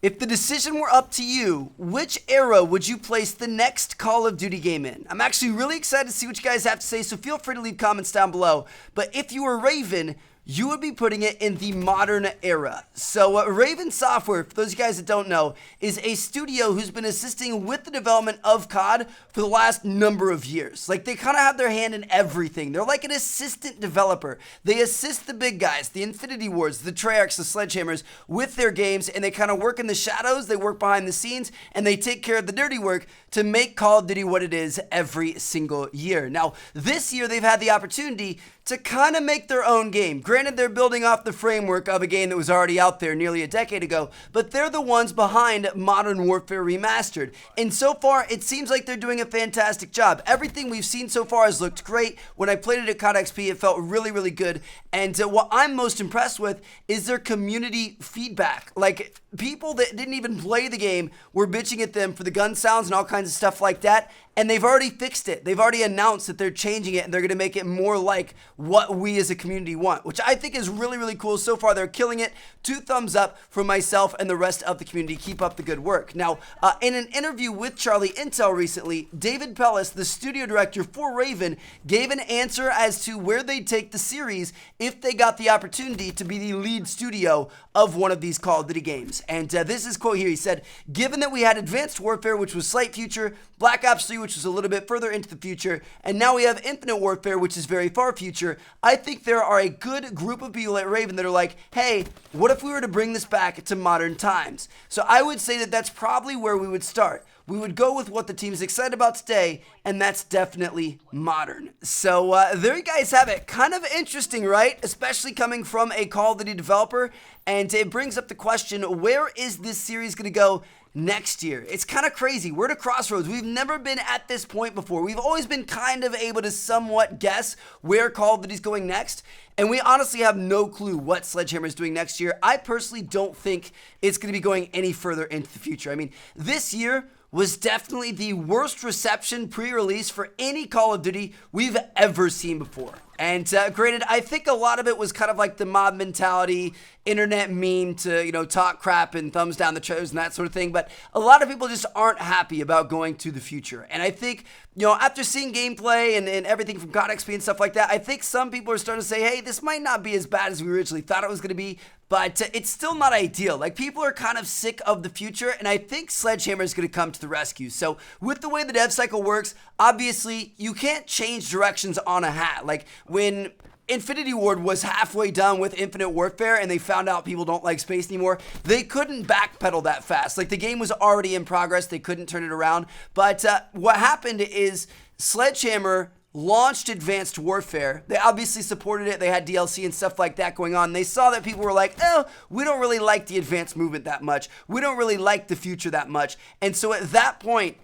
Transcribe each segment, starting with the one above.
If the decision were up to you, which era would you place the next Call of Duty game in? I'm actually really excited to see what you guys have to say, so feel free to leave comments down below. But if you were Raven, you would be putting it in the modern era. So Raven Software, for those of you guys that don't know, is a studio who's been assisting with the development of COD for the last number of years. Like, they kind of have their hand in everything. They're like an assistant developer. They assist the big guys, the Infinity Wards, the Treyarchs, the Sledgehammers, with their games, and they kind of work in the shadows, they work behind the scenes, and they take care of the dirty work to make Call of Duty what it is every single year. Now, this year they've had the opportunity to kind of make their own game. Granted, they're building off the framework of a game that was already out there nearly a decade ago, but they're the ones behind Modern Warfare Remastered. And so far, it seems like they're doing a fantastic job. Everything we've seen so far has looked great. When I played it at COD XP, it felt really, really good. And what I'm most impressed with is their community feedback. Like, people that didn't even play the game were bitching at them for the gun sounds and all kinds of stuff like that. And they've already fixed it. They've already announced that they're changing it and they're going to make it more like what we as a community want, which I think is really, really cool. So far, they're killing it. 2 thumbs up from myself and the rest of the community. Keep up the good work. Now, in an interview with Charlie Intel recently, David Pellis, the studio director for Raven, gave an answer as to where they'd take the series if they got the opportunity to be the lead studio of one of these Call of Duty games. And this is quote here. He said, "Given that we had Advanced Warfare, which was slight future, Black Ops 3, which was a little bit further into the future, and now we have Infinite Warfare, which is very far future, I think there are a good group of people at Raven that are like, hey, what if we were to bring this back to modern times?" So I would say that that's probably where we would start. We would go with what the team is excited about today, and that's definitely modern. So there you guys have it. Kind of interesting, right? Especially coming from a Call of Duty developer, and it brings up the question, where is this series going to go next year? It's kind of crazy. We're at a crossroads. We've never been at this point before. We've always been kind of able to somewhat guess where Call of Duty's going next, and we honestly have no clue what Sledgehammer is doing next year. I personally don't think it's going to be going any further into the future. I mean, this year was definitely the worst reception pre-release for any Call of Duty we've ever seen before. And granted, I think a lot of it was kind of like the mob mentality, internet meme to, you know, talk crap and thumbs down the toes and that sort of thing. But a lot of people just aren't happy about going to the future. And I think, you know, after seeing gameplay and everything from COD XP and stuff like that, I think some people are starting to say, hey, this might not be as bad as we originally thought it was going to be. But it's still not ideal. Like, people are kind of sick of the future, and I think Sledgehammer is going to come to the rescue. So with the way the dev cycle works, obviously, you can't change directions on a hat. Like, when Infinity Ward was halfway done with Infinite Warfare and they found out people don't like space anymore, they couldn't backpedal that fast. Like, the game was already in progress. They couldn't turn it around. But what happened is Sledgehammer launched Advanced Warfare. They obviously supported it. They had DLC and stuff like that going on. They saw that people were like, oh, we don't really like the advanced movement that much. We don't really like the future that much. And so at that point,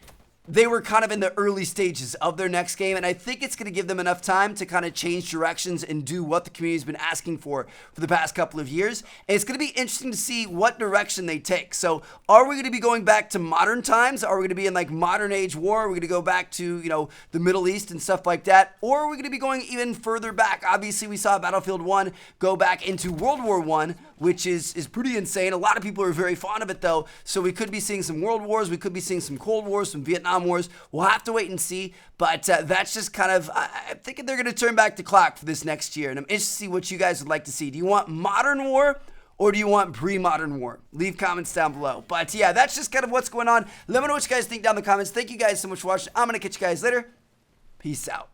they were kind of in the early stages of their next game, and I think it's going to give them enough time to kind of change directions and do what the community's been asking for the past couple of years. And it's going to be interesting to see what direction they take. So are we going to be going back to modern times? Are we going to be in like modern age war? Are we going to go back to, you know, the Middle East and stuff like that? Or are we going to be going even further back? Obviously, we saw Battlefield 1 go back into World War 1, which is pretty insane. A lot of people are very fond of it, though. So we could be seeing some World Wars. We could be seeing some Cold Wars, some Vietnam Wars. We'll have to wait and see, but that's just kind of, I'm thinking they're going to turn back the clock for this next year, and I'm interested to see what you guys would like to see. Do you want modern war, or do you want pre-modern war? Leave comments down below. But yeah, that's just kind of what's going on. Let me know what you guys think down in the comments. Thank you guys so much for watching. I'm going to catch you guys later. Peace out.